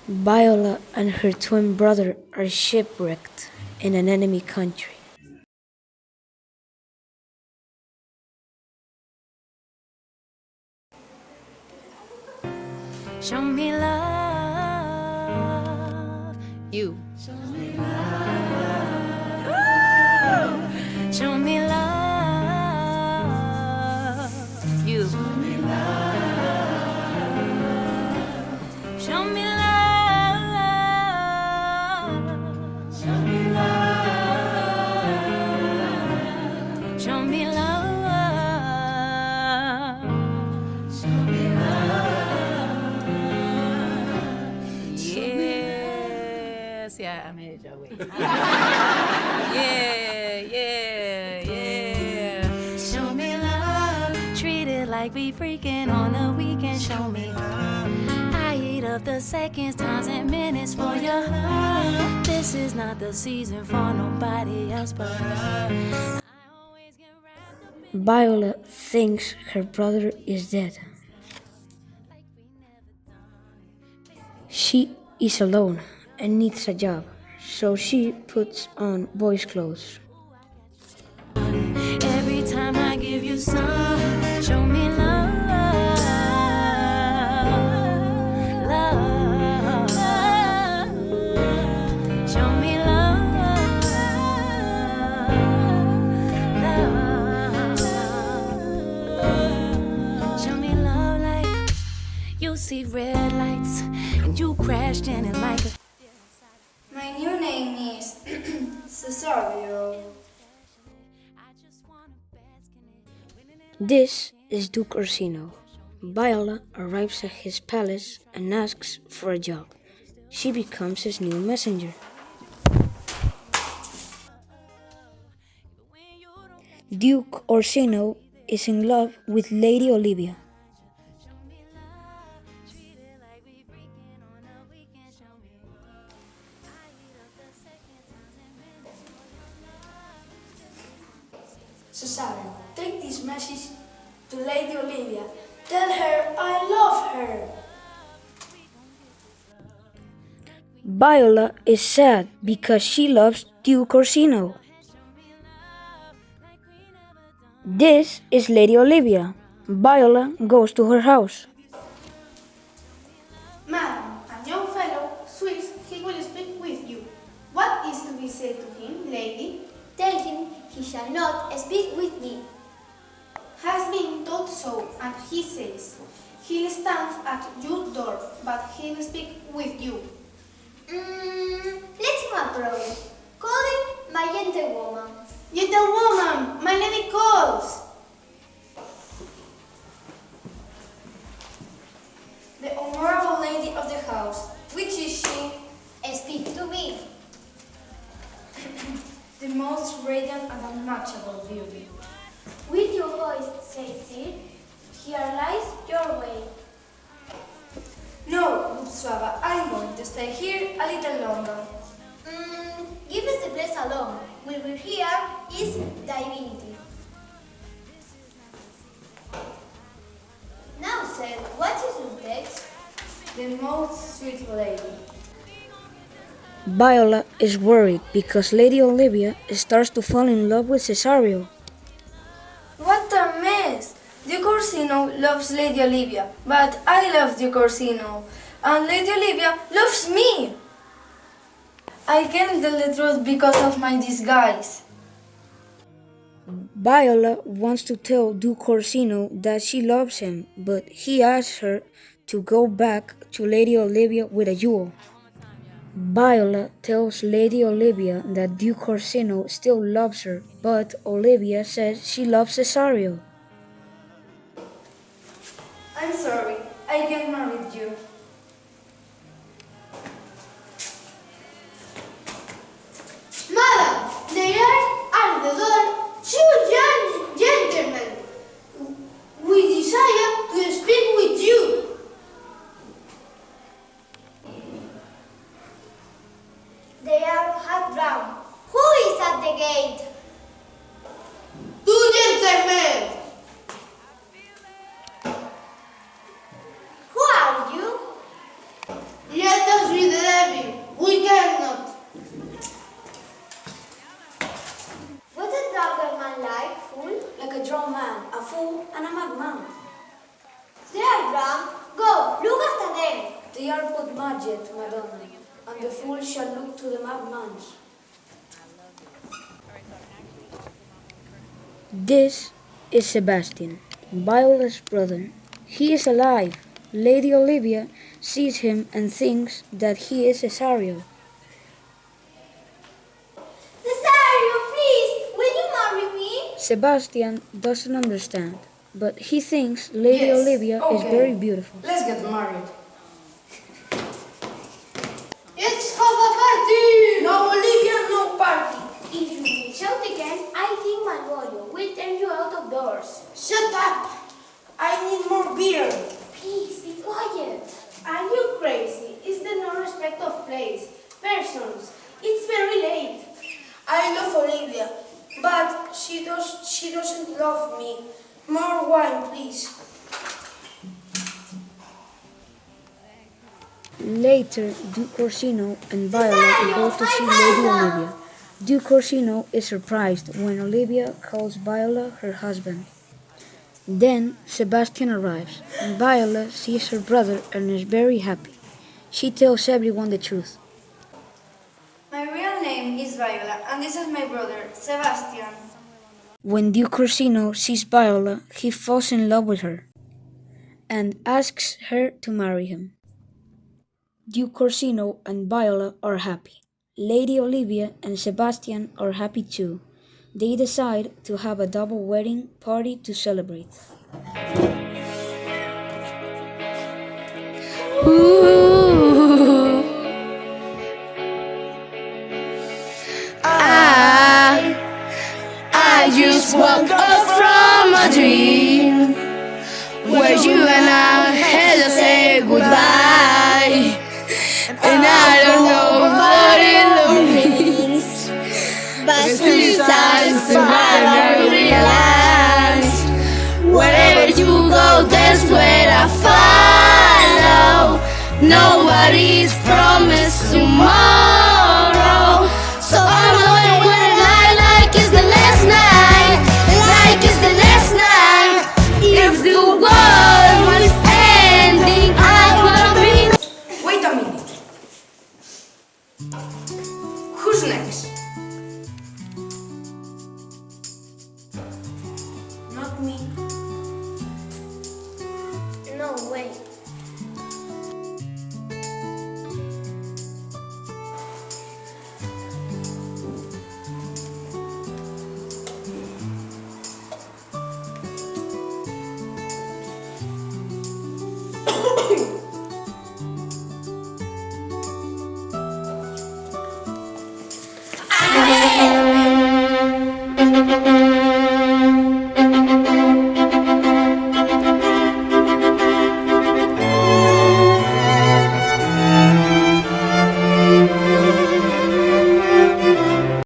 Viola and her twin brother are shipwrecked in an enemy country. Show me love, you. Show me love, you. Show me love. Show me love. Show me love. Show me love. Yes, yeah, I made it your way. Yeah. Show me love. Treat it like we freaking on the weekend. Show me love. I eat up the seconds, times, and minutes for your love. This is not the season for nobody else but us. I always get wrapped up in Viola thinks her brother is dead. like we never done it. She is alone and needs a job, so she puts on boys' clothes. Every time I give you some, show me love, love. Show me love, love. Show me love like you see red lights and you crashed in it like a. My new name is Cesario. This is Duke Orsino. Viola arrives at his palace and asks for a job. She becomes his new messenger. Duke Orsino is in love with Lady Olivia. Cesario, take this message to Lady Olivia. Tell her I love her. Viola is sad because she loves Duke Orsino. This is Lady Olivia. Viola goes to her house. Madam, a young fellow swears he will speak with you. What is to be said to him, lady? Tell him he shall not speak with me. Has been told so, and he says he'll stand at your door, but he'll speak with you. Let him approach. Call him my gentlewoman. Gentlewoman, my lady calls. The honorable lady of the house. Which is she? Speak to me. The most radiant and unmatchable beauty. With your voice, say sir, here lies your way. No, good Suava, I'm going to stay here a little longer. Give us the place alone. Will we here is divinity. Now, sir, what is your text? The most sweet lady. Viola is worried because Lady Olivia starts to fall in love with Cesario. What a mess! Duke Orsino loves Lady Olivia, but I love Duke Orsino, and Lady Olivia loves me! I can't tell the truth because of my disguise. Viola wants to tell Duke Orsino that she loves him, but he asks her to go back to Lady Olivia with a jewel. Viola tells Lady Olivia that Duke Orsino still loves her, but Olivia says she loves Cesario. I'm sorry, I can't marry you. Madam, there are at the door two young gentlemen. We desire to speak with you. They are half drowned. Who is at the gate? Two gentlemen. Who are you? Let us be fool shall look to the madman. This is Sebastian, Viola's brother. He is alive. Lady Olivia sees him and thinks that he is Cesario. Cesario, please, will you marry me? Sebastian doesn't understand, but he thinks Lady Yes, Olivia is okay. very beautiful. Let's get married. Let's have a party! No Olivia, no party. If you will shout again, I think Malvolio will turn you out of doors. Shut up. I need more beer. Please, be quiet. Are you crazy? It's the no respect of place, persons. It's very late. I love Olivia, but she doesn't love me. More wine, please. Later, Duke Orsino and Viola go to see Lady Olivia. Duke Orsino is surprised when Olivia calls Viola her husband. Then Sebastian arrives, and Viola sees her brother and is very happy. She tells everyone the truth. My real name is Viola, and this is my brother, Sebastian. When Duke Orsino sees Viola, he falls in love with her and asks her to marry him. Duke Orsino and Viola are happy. Lady Olivia and Sebastian are happy too. They decide to have a double wedding party to celebrate. I just woke up from a dream where you and I had to say goodbye, and I don't know what it means, but since I survived I realized wherever you go, that's where I follow. Nobody's promised tomorrow, so I'm going where I like it's the last night, like it's the last night. If the world was ending, I wanna be. Wait a minute. Who's next? Not me. No way.